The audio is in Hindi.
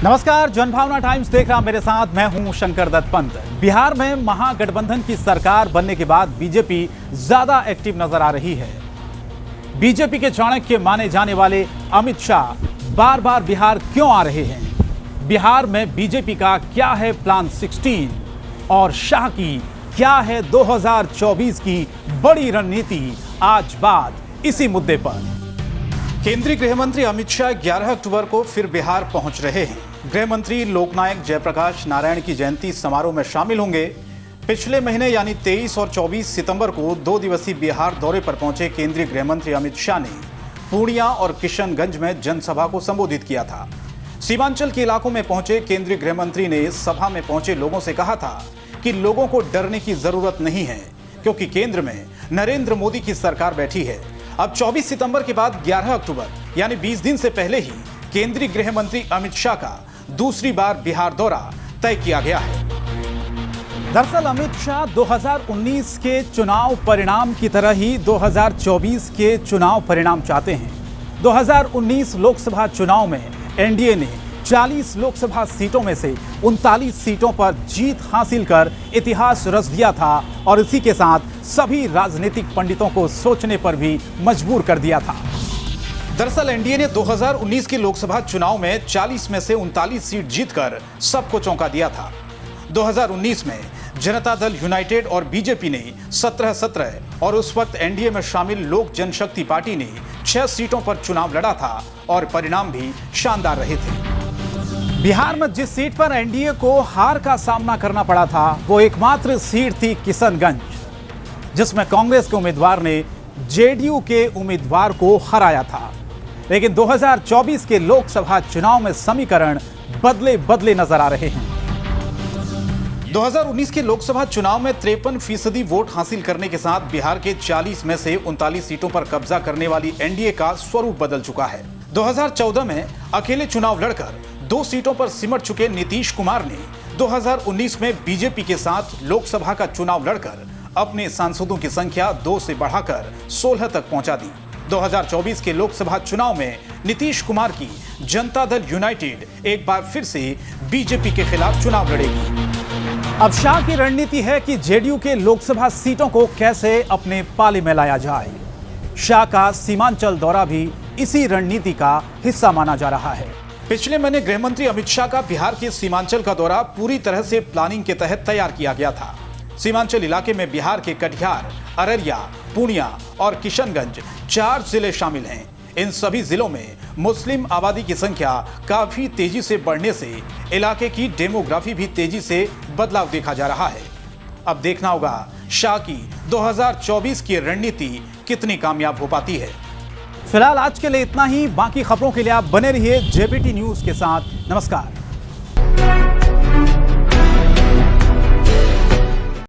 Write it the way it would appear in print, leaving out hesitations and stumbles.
नमस्कार, जनभावना टाइम्स देख रहा मेरे साथ मैं हूं शंकर दत्त पंत। बिहार में महागठबंधन की सरकार बनने के बाद बीजेपी ज्यादा एक्टिव नजर आ रही है। बीजेपी के चाणक्य माने जाने वाले अमित शाह बार बार बिहार क्यों आ रहे हैं? बिहार में बीजेपी का क्या है प्लान 16 और शाह की क्या है 2024 की बड़ी रणनीति? आज बात इसी मुद्दे पर। केंद्रीय गृह मंत्री अमित शाह 11 अक्टूबर को फिर बिहार पहुंच रहे हैं। गृह मंत्री लोकनायक जयप्रकाश नारायण की जयंती समारोह में शामिल होंगे। पिछले महीने यानी 23 और 24 सितंबर को 2 दिवसीय बिहार दौरे पर पहुंचे केंद्रीय गृह मंत्री अमित शाह ने पूर्णिया और किशनगंज में जनसभा को संबोधित किया था। सीमांचल के इलाकों में पहुंचे केंद्रीय गृह मंत्री ने सभा में पहुंचे लोगों से कहा था कि लोगों को डरने की जरूरत नहीं है, क्योंकि केंद्र में नरेंद्र मोदी की सरकार बैठी है। अब 24 सितंबर के बाद 11 अक्टूबर यानी 20 दिन से पहले ही केंद्रीय गृह मंत्री अमित शाह का दूसरी बार बिहार दौरा तय किया गया है। दरअसल अमित शाह 2019 के चुनाव परिणाम की तरह ही 2024 के चुनाव परिणाम चाहते हैं। 2019 लोकसभा चुनाव में एनडीए ने 40 लोकसभा सीटों में से 39 सीटों पर जीत हासिल कर इतिहास रच दिया था और इसी के साथ सभी राजनीतिक पंडितों को सोचने पर भी मजबूर कर दिया था। दरअसल एनडीए ने 2019 के लोकसभा चुनाव में 40 में से 39 सीट जीतकर सबको चौंका दिया था। 2019 में जनता दल यूनाइटेड और बीजेपी ने 17 और उस वक्त एनडीए में शामिल लोक जनशक्ति पार्टी ने 6 सीटों पर चुनाव लड़ा था और परिणाम भी शानदार रहे थे। बिहार में जिस सीट पर एनडीए को हार का सामना करना पड़ा था वो एकमात्र सीट थी किशनगंज, जिसमें कांग्रेस के उम्मीदवार ने जेडीयू के उम्मीदवार को हराया था। लेकिन 2024 के लोकसभा चुनाव में समीकरण बदले नजर आ रहे हैं। 2019 के लोकसभा चुनाव में 53% वोट हासिल करने के साथ बिहार के 40 में से 39 सीटों पर कब्जा करने वाली एनडीए का स्वरूप बदल चुका है। 2014 में अकेले चुनाव लड़कर 2 सीटों पर सिमट चुके नीतीश कुमार ने 2019 में बीजेपी के साथ लोकसभा का चुनाव लड़कर अपने सांसदों की संख्या 2 से बढ़ाकर 16 तक पहुंचा दी। 2024 के लोकसभा चुनाव में नीतीश कुमार की जनता दल यूनाइटेड एक बार फिर से बीजेपी के खिलाफ चुनाव लड़ेगी। अब शाह की रणनीति है कि जेडीयू के लोकसभा सीटों को कैसे अपने पाले में लाया जाए। शाह का सीमांचल दौरा भी इसी रणनीति का हिस्सा माना जा रहा है। पिछले महीने गृह मंत्री अमित शाह का बिहार के सीमांचल का दौरा पूरी तरह से प्लानिंग के तहत तैयार किया गया था। सीमांचल इलाके में बिहार के कटिहार, अररिया, पूर्णिया और किशनगंज 4 जिले शामिल हैं। इन सभी जिलों में मुस्लिम आबादी की संख्या काफी तेजी से बढ़ने से इलाके की डेमोग्राफी भी तेजी से बदलाव देखा जा रहा है। अब देखना होगा शाह की 2024 की रणनीति कितनी कामयाब हो पाती है। फिलहाल आज के लिए इतना ही। बाकी खबरों के लिए आप बने रहिए जेबीटी न्यूज के साथ। नमस्कार।